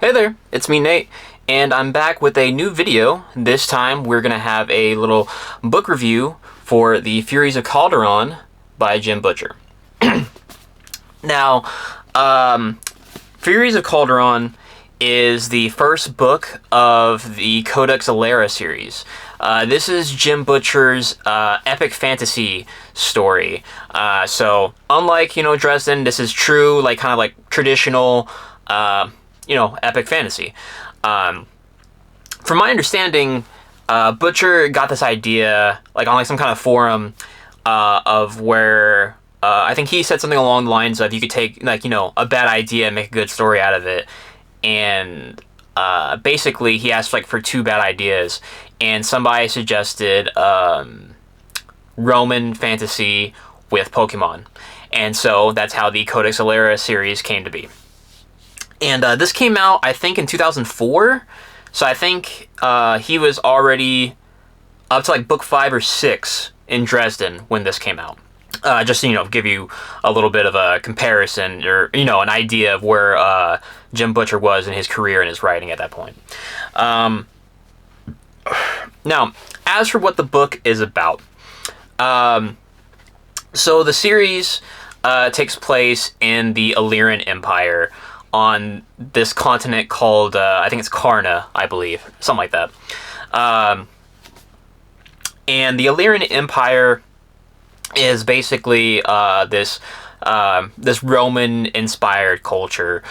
Hey there, it's me Nate, and I'm back with a new video. This time we're going to have a little book review for the Furies of Calderon by Jim Butcher. Now, Furies of Calderon is the first book of the Codex Alera series. This is Jim Butcher's epic fantasy story. So, unlike, Dresden, this is true, kind of traditional, epic fantasy. From my understanding, Butcher got this idea, on some kind of forum, of where, I think he said something along the lines of you could take, a bad idea and make a good story out of it. And basically he asked for two bad ideas, and somebody suggested Roman fantasy with Pokemon, and so that's how the Codex Alera series came to be. And this came out, I think, in 2004, so I think he was already up to book 5 or 6 in Dresden when this came out. Just to, give you a little bit of a comparison, or, an idea of where Jim Butcher was in his career and his writing at that point. Now, as for what the book is about, so the series takes place in the Alerian Empire on this continent called, I think it's Karna, I believe, something like that. And the Alerian Empire is basically this Roman-inspired culture.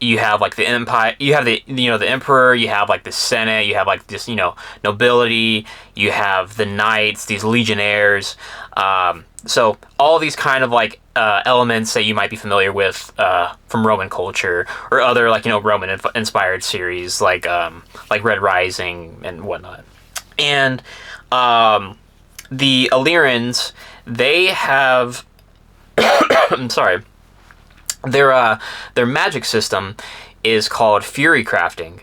You have the empire, you have the emperor, you have the senate, you have this nobility, you have the knights, these legionnaires. So all these kind of elements that you might be familiar with from Roman culture or other Roman inspired series like Red Rising and whatnot. And the Illyrians, they have I'm sorry. Their magic system is called Fury crafting.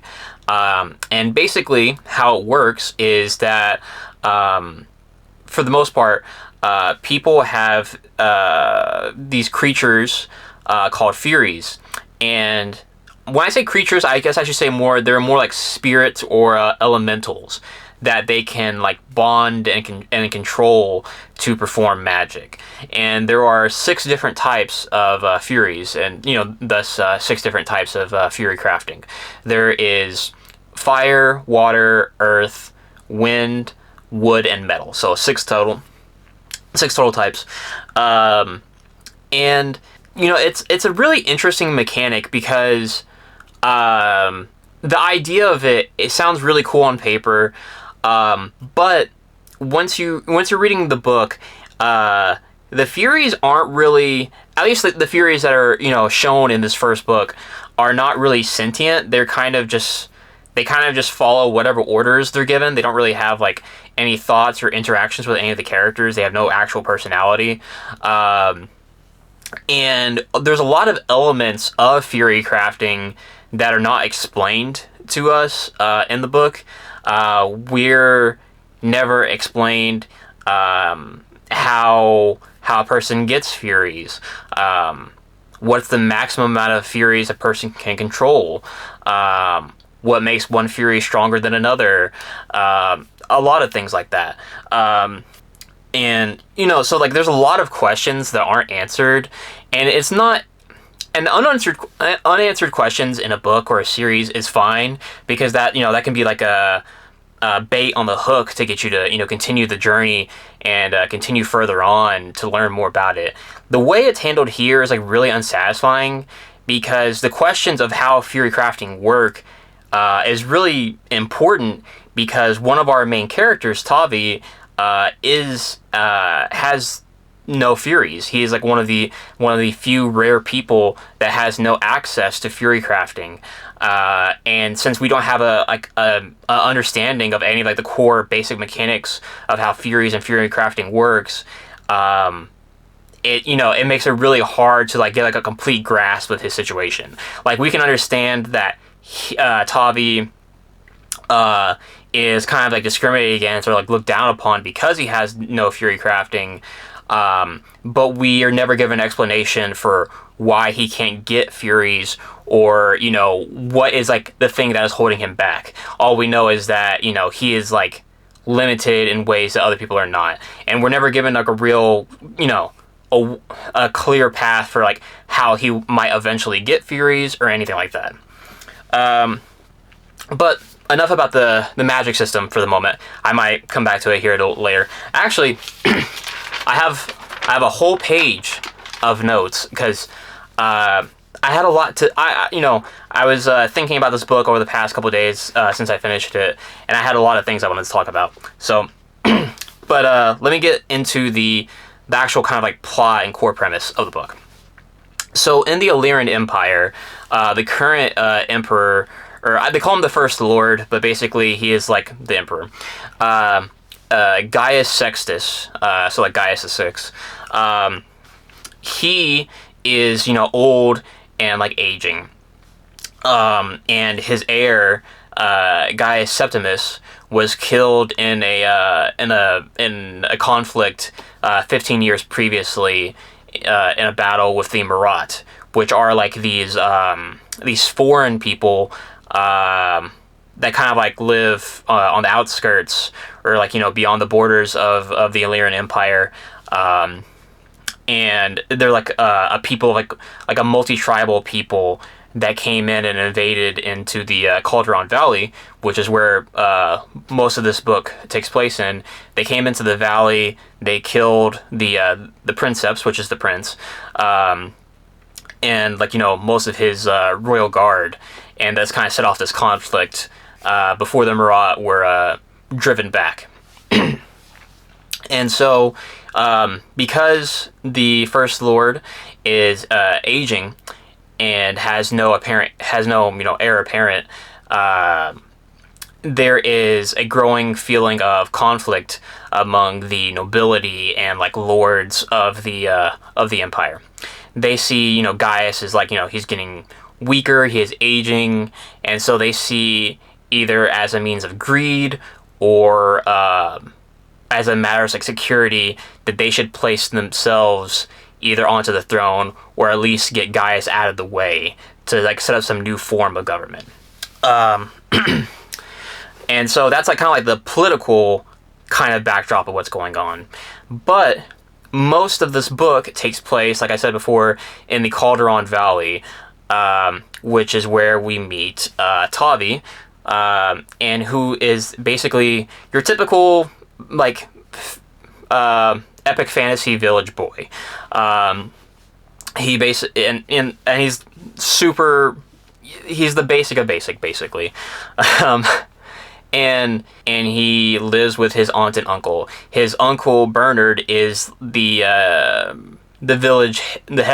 And basically how it works is that for the most part, people have these creatures called Furies. And when I say creatures, I guess I should say they're more like spirits or elementals that they can bond and control to perform magic. And there are 6 different types of Furies, and thus 6 different types of Fury crafting. There is fire, water, earth, wind, wood, and metal. So 6 total. 6 total types. And it's a really interesting mechanic because the idea of it sounds really cool on paper. But once you're reading the book, the Furies aren't really, at least the Furies that are, shown in this first book are not really sentient. They kind of just follow whatever orders they're given. They don't really have any thoughts or interactions with any of the characters. They have no actual personality. And there's a lot of elements of Fury crafting that are not explained to us in the book. We're never explained how a person gets Furies. What's the maximum amount of Furies a person can control? What makes one Fury stronger than another? A lot of things like that. And so there's a lot of questions that aren't answered, and it's not. And unanswered questions in a book or a series is fine, because that that can be a bait on the hook to get you to continue the journey and continue further on to learn more about it. The way it's handled here is really unsatisfying, because the questions of how Fury crafting work is really important, because one of our main characters, Tavi, has no Furies. He is one of the few rare people that has no access to Fury crafting. And since we don't have a understanding of any of the core basic mechanics of how Furies and Fury crafting works, it makes it really hard to get a complete grasp of his situation. We can understand that Tavi is kind of discriminated against or looked down upon because he has no Fury crafting. but we are never given an explanation for why he can't get Furies, or what is like the thing that is holding him back. All we know is that he is like limited in ways that other people are not, and we're never given like a real a clear path for like how he might eventually get Furies or anything like that. But enough about the magic system for the moment. I might come back to it here later. Actually, I have a whole page of notes because I had a lot to I was thinking about this book over the past couple of days since I finished it, and I had a lot of things I wanted to talk about. So, but let me get into the actual kind of like plot and core premise of the book. So in the Alerian Empire, the current emperor, or they call him the First Lord, but basically he is like the emperor, Gaius Sextus, so like Gaius the Sixth. He is old and like aging, and his heir, Gaius Septimus, was killed in a conflict 15 years previously in a battle with the Marat, which are like these foreign people that kind of like live on the outskirts, or like beyond the borders of the Alerian Empire, and they're like a people like a multi-tribal people that came in and invaded into the Calderon Valley, which is where most of this book takes place in. They came into the valley, they killed the princeps, which is the prince, and like most of his royal guard, and that's kind of set off this conflict before the Marat were driven back. And so, because the First Lord is aging and has no heir apparent, there is a growing feeling of conflict among the nobility and like lords of the empire. They see Gaius is like he's getting weaker, he is aging, and so they see either as a means of greed or as a matter of like security that they should place themselves either onto the throne or at least get Gaius out of the way to like set up some new form of government. And so that's like kind of like the political kind of backdrop of what's going on. But most of this book takes place, like I said before, in the Calderon Valley, which is where we meet Tavi, and who is basically your typical like epic fantasy village boy. He basically and he's he's the basic of basic, basically. And he lives with his aunt and uncle. His uncle Bernard is the head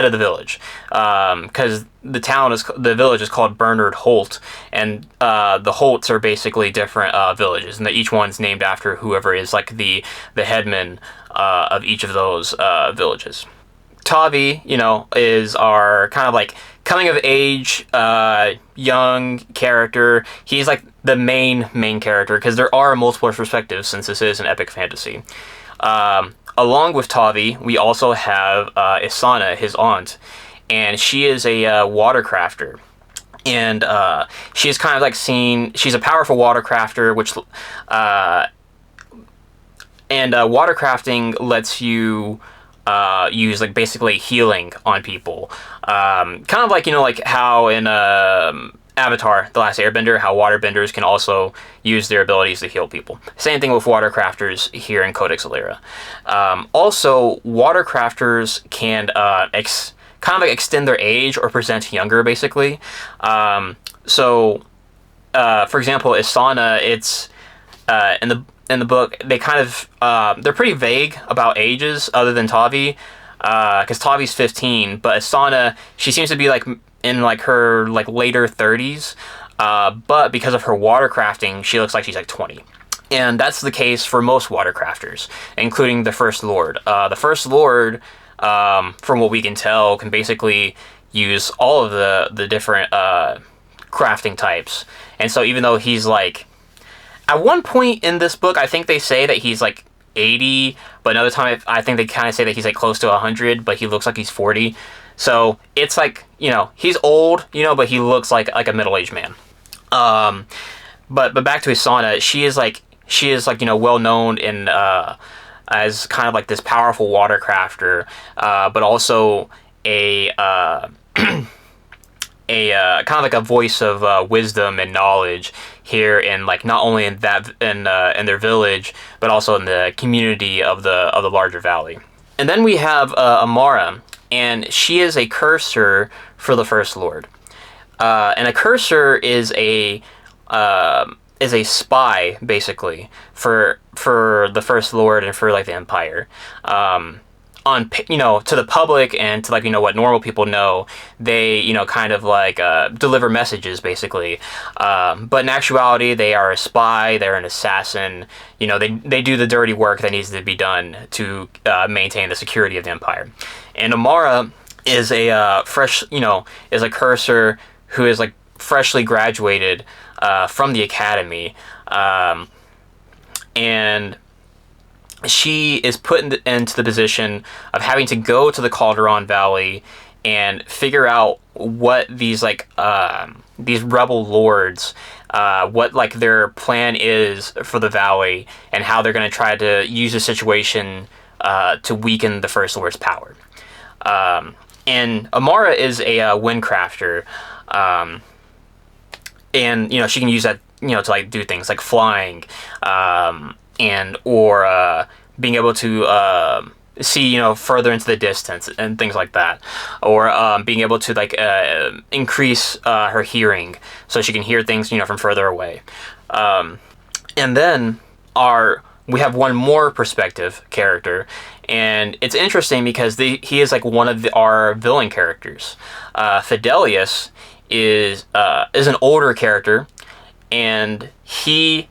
of the village, because the village is called Bernard Holt, and the Holts are basically different villages, and each one's named after whoever is like the headman of each of those villages. Tavi, is our kind of like coming of age young character. He's like the main character, because there are multiple perspectives since this is an epic fantasy. Along with Tavi, we also have Isana, his aunt, and she is a watercrafter. And she's kind of like she's a powerful watercrafter, which watercrafting lets you use like basically healing on people, kind of like like how in Avatar: The Last Airbender, how waterbenders can also use their abilities to heal people. Same thing with watercrafters here in Codex Alera. Also, watercrafters can kind of like extend their age or present younger, basically. So, for example, Isana, it's in the book, they kind of they're pretty vague about ages other than Tavi, because Tavi's 15, but Isana, she seems to be like in like her like later 30s, but because of her watercrafting, she looks like she's like 20. And that's the case for most watercrafters, including the First Lord. The First Lord, from what we can tell, can basically use all of the different crafting types. And so even though he's like, at one point in this book, I think they say that he's like 80, but another time I think they kind of say that he's like close to 100, but he looks like he's 40. So it's like, he's old, but he looks like a middle-aged man. But back to Isana, she is like well known in as kind of like this powerful watercrafter, but also a kind of like a voice of wisdom and knowledge here in like not only in their village, but also in the community of the larger valley. And then we have Amara, and she is a cursor for the First Lord. And a cursor is a spy basically for the First Lord and for like the Empire. On to the public and to like what normal people know, they kind of like deliver messages basically, but in actuality they are a spy, they're an assassin. They do the dirty work that needs to be done to maintain the security of the Empire. And Amara is a is a cursor who is like freshly graduated from the academy, and she is put into the position of having to go to the Calderon Valley and figure out what these rebel lords, what like their plan is for the valley, and how they're going to try to use the situation to weaken the First Lord's power. And Amara is a windcrafter, and she can use that to like do things like flying, and or being able to see further into the distance and things like that, or being able to like increase her hearing so she can hear things from further away. And then we have one more perspective character, and it's interesting because he is like one of our villain characters. Fidelius is an older character, and he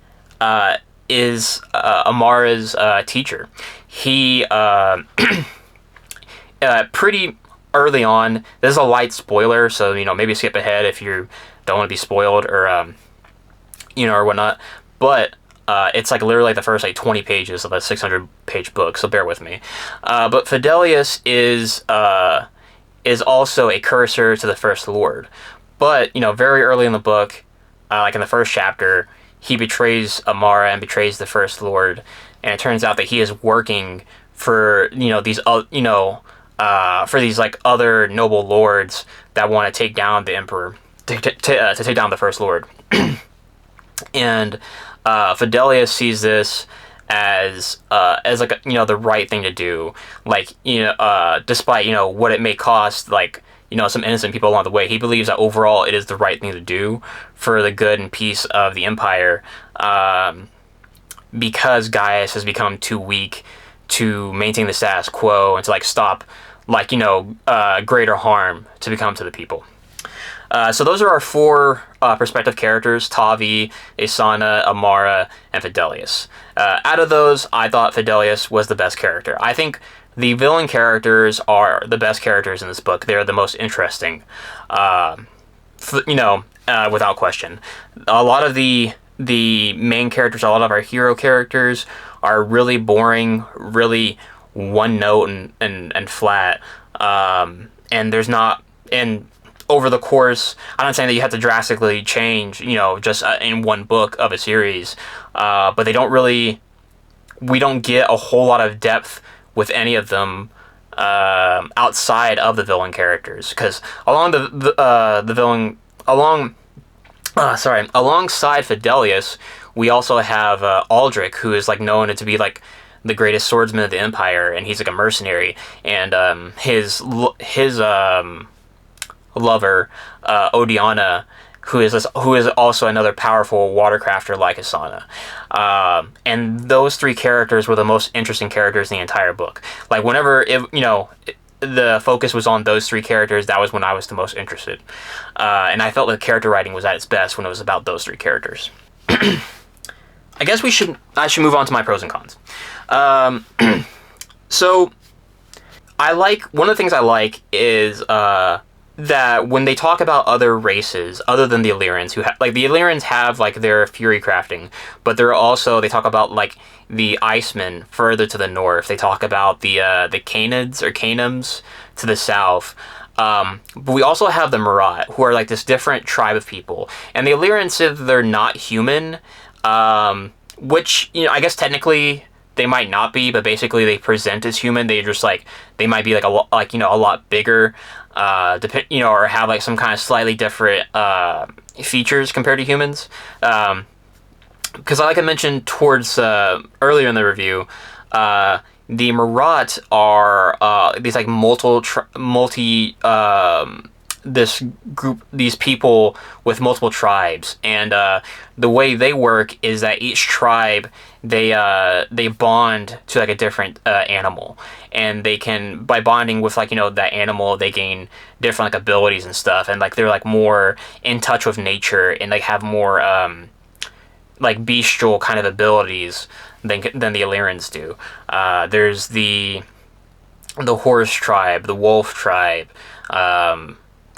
is Amara's teacher. He pretty early on. This is a light spoiler, so maybe skip ahead if you don't want to be spoiled or or whatnot. But it's like literally the first like 20 pages of a 600-page book, so bear with me. But Fidelius is also a cursor to the First Lord. But very early in the book, like in the first chapter, he betrays Amara and betrays the First Lord, and it turns out that he is working for these for these like other noble lords that want to take down the Emperor, to take down the First Lord. And Fidelius sees this as like the right thing to do, like despite what it may cost, like some innocent people along the way. He believes that overall it is the right thing to do for the good and peace of the Empire, because Gaius has become too weak to maintain the status quo and to like stop like greater harm to become to the people. So those are our four perspective characters: Tavi, Isana, Amara, and Fidelius. Out of those, I thought Fidelius was the best character. I think the villain characters are the best characters in this book. They're the most interesting, without question. A lot of the main characters, a lot of our hero characters are really boring, really one note and flat. And there's not, and over the course, I'm not saying that you have to drastically change, just in one book of a series, but we don't get a whole lot of depth with any of them outside of the villain characters, because alongside Fidelius, we also have Aldrich, who is like known to be like the greatest swordsman of the Empire, and he's like a mercenary, and his lover, Odiana, who is also another powerful watercrafter like Isana. And those three characters were the most interesting characters in the entire book. Like whenever the focus was on those three characters, that was when I was the most interested. And I felt the character writing was at its best when it was about those three characters. I guess I should move on to my pros and cons. So one of the things I like is that when they talk about other races other than the Illyrians, like the Illyrians have like their fury crafting, but they talk about like the Icemen further to the north. They talk about the Canids or Canums to the south. But we also have the Marat, who are like this different tribe of people, and the Illyrians say that they're not human, which, you know, I guess technically they might not be, but basically they present as human. They might be like a lot bigger, or have like some kind of slightly different features compared to humans. Because like I mentioned towards earlier in the review, the Marat are these like these people with multiple tribes, and the way they work is that each tribe, they bond to like a different animal, and they can, by bonding with like, you know, that animal, they gain different like abilities and stuff, and like they're like more in touch with nature, and like have more like bestial kind of abilities than the Illyrians do. There's the horse tribe, the wolf tribe.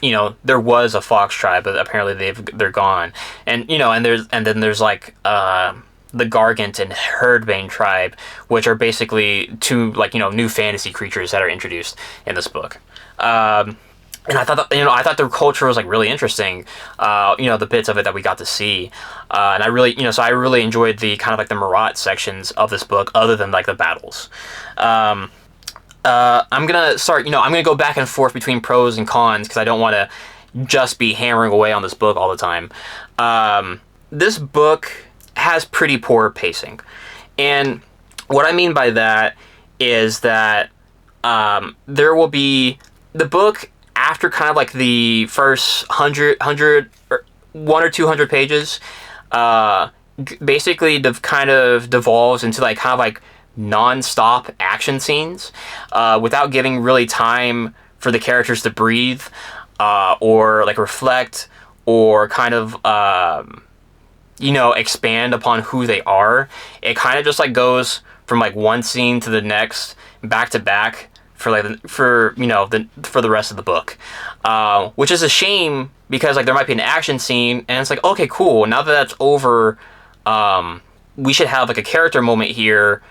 You know, there was a fox tribe, but apparently they're gone. And you know, and then there's like the Gargant and Herdbane tribe, which are basically two, like, you know, new fantasy creatures that are introduced in this book. And I thought their culture was like really interesting. You know, the bits of it that we got to see, and I really, you know, so I really enjoyed the kind of like the Marat sections of this book, other than like the battles. I'm gonna go back and forth between pros and cons because I don't want to just be hammering away on this book all the time. This book has pretty poor pacing, and what I mean by that is that there will be the book, after kind of like the first 100 or 100 or 200 pages, basically kind of devolves into like kind of like non-stop action scenes, without giving really time for the characters to breathe, or like reflect, or kind of you know, expand upon who they are. It kind of just like goes from like one scene to the next, back to back, for the rest of the book, which is a shame, because like there might be an action scene and it's like, okay, cool, now that that's over, we should have like a character moment here,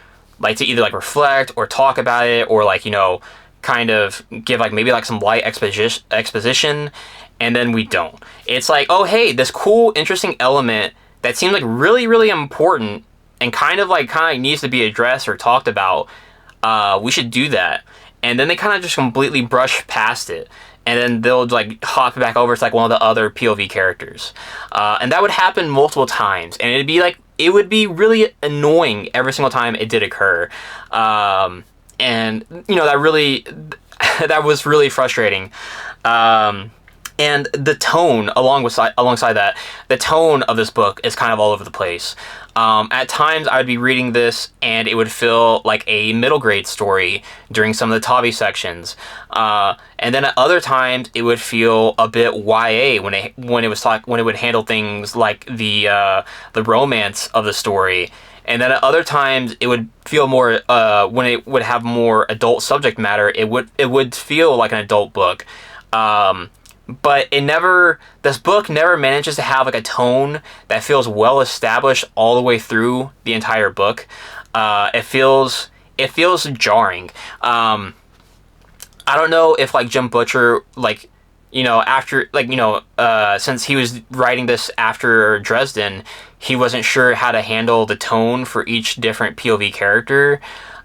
like to either like reflect or talk about it, or like, you know, kind of give like maybe like some light exposition, and then we don't. It's like, oh hey, this cool interesting element that seems like really really important and kind of needs to be addressed or talked about, we should do that. And then they kind of just completely brush past it, and then they'll like hop back over to like one of the other POV characters, and that would happen multiple times, and it would be really annoying every single time it did occur, and you know, that was really frustrating. And the tone, alongside that, the tone of this book is kind of all over the place. At times, I would be reading this, and it would feel like a middle grade story during some of the Tavi sections, and then at other times, it would feel a bit YA when it would handle things like the romance of the story. And then at other times, it would feel more, when it would have more adult subject matter, it would feel like an adult book. But this book never manages to have like a tone that feels well established all the way through the entire book. It feels jarring. I don't know if like Jim Butcher, like, you know, after, like, you know, since he was writing this after Dresden, he wasn't sure how to handle the tone for each different POV character.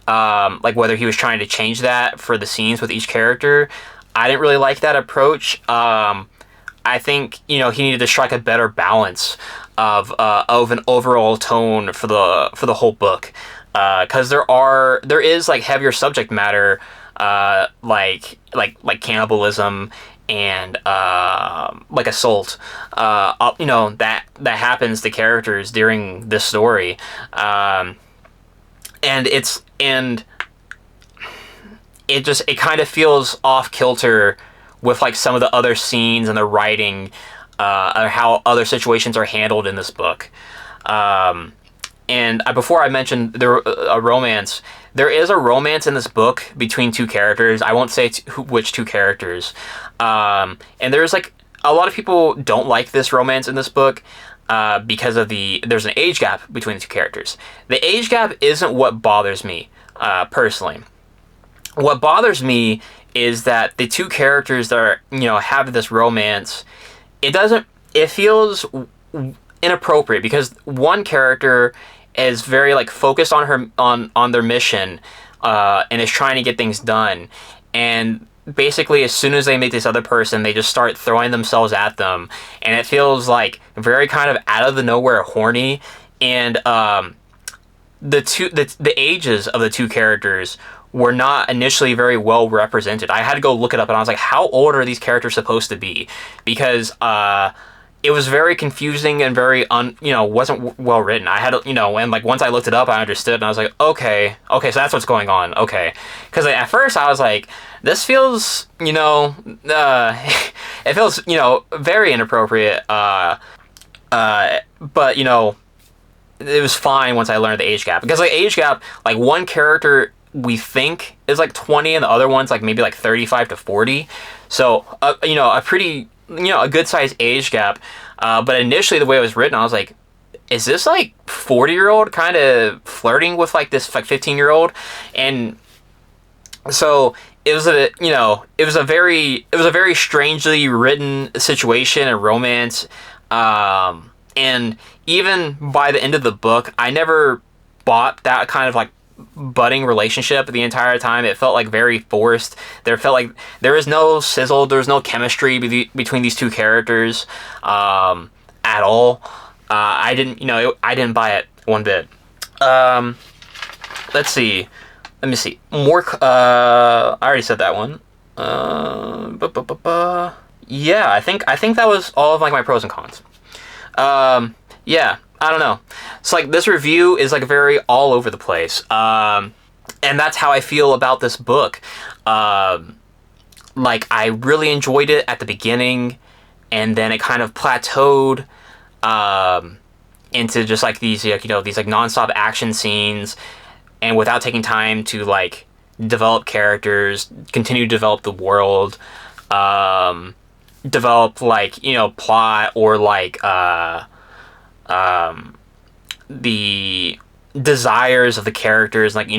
Like whether he was trying to change that for the scenes with each character. I didn't really like that approach. I think, you know, he needed to strike a better balance of an overall tone for the whole book, because there is like heavier subject matter, like cannibalism and like assault, you know, that happens to characters during this story, and it kind of feels off kilter with like some of the other scenes and the writing, or how other situations are handled in this book. And before I mentioned a romance, there is a romance in this book between two characters. I won't say which two characters. And there's like a lot of people don't like this romance in this book because of there's an age gap between the two characters. The age gap isn't what bothers me personally. What bothers me is that the two characters that are, have this romance, it feels inappropriate because one character is very like focused on on their mission and is trying to get things done, and basically as soon as they meet this other person, they just start throwing themselves at them, and it feels like very kind of out of the nowhere horny. And the ages of the two characters were not initially very well represented. I had to go look it up, and I was like, how old are these characters supposed to be? Because it was very confusing and very wasn't well written. I had and like once I looked it up, I understood, and I was like, okay, so that's what's going on. Okay, because at first I was like, this feels it feels very inappropriate. But it was fine once I learned the age gap, because like age gap, like one character we think is like 20 and the other one's like maybe like 35 to 40, so a pretty a good sized age gap. But initially the way it was written, I was like, is this like 40-year-old kind of flirting with like this like 15-year-old? And so it was a very strangely written situation and romance. And even by the end of the book, I never bought that kind of like budding relationship the entire time. It felt like very forced. There felt like there was no sizzle, there was no chemistry between these two characters at all. I didn't buy it one bit. Let's see. Let me see. More. I already said that one. Yeah, I think that was all of like my pros and cons. Yeah, I don't know. It's like this review is like very all over the place. And that's how I feel about this book. Like I really enjoyed it at the beginning, and then it kind of plateaued into just like these these like nonstop action scenes, and without taking time to like develop characters, continue to develop the world, develop like plot, or like the desires of the characters, like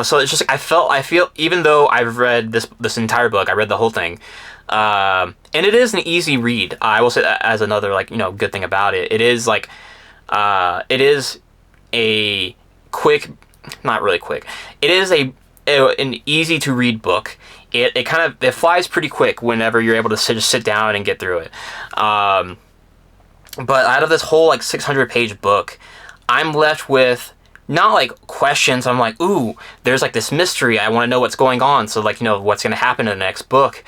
so it's just I feel even though I've read this entire book, I read the whole thing, and it is an easy read. I will say that as another like good thing about it. It is like it is a quick, not really quick. It is an easy to read book. It kind of it flies pretty quick whenever you're able to just sit down and get through it. But out of this whole like 600-page book, I'm left with not like questions. I'm like, ooh, there's like this mystery. I want to know what's going on. So like what's going to happen in the next book.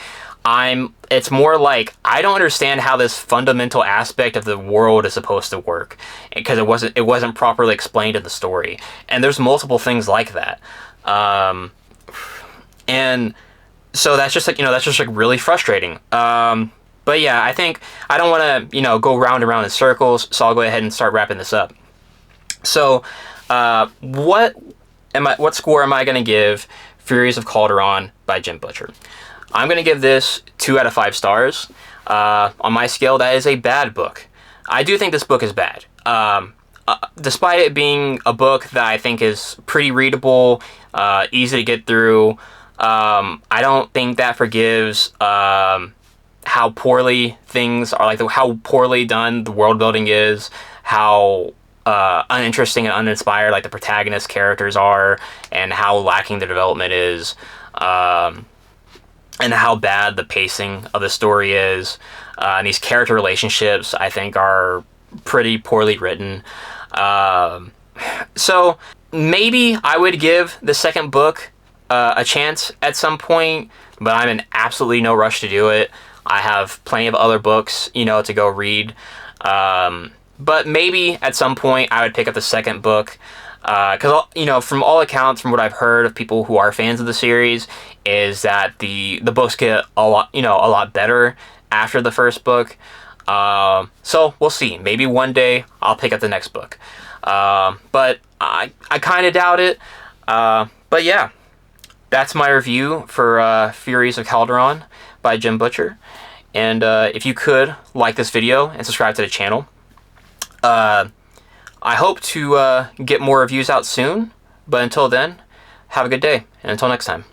It's more like I don't understand how this fundamental aspect of the world is supposed to work, because it wasn't properly explained in the story. And there's multiple things like that. And so that's just like really frustrating. But yeah, I think I don't want to, go round and round in circles, so I'll go ahead and start wrapping this up. So, what score am I going to give Furies of Calderon by Jim Butcher? I'm going to give this 2 out of 5 stars. On my scale, that is a bad book. I do think this book is bad. Despite it being a book that I think is pretty readable, easy to get through, I don't think that forgives how poorly things are, like how poorly done the world building is, how uninteresting and uninspired like the protagonist characters are, and how lacking the development is, and how bad the pacing of the story is. And these character relationships, I think, are pretty poorly written. So maybe I would give the second book a chance at some point, but I'm in absolutely no rush to do it. I have plenty of other books, to go read. But maybe at some point I would pick up the second book. Because, from all accounts, from what I've heard of people who are fans of the series, is that the books get a lot better after the first book. So we'll see. Maybe one day I'll pick up the next book. But I kind of doubt it. But yeah, that's my review for Furies of Calderon by Jim Butcher. And if you could like this video and subscribe to the channel. I hope to get more reviews out soon. But until then, have a good day. And until next time.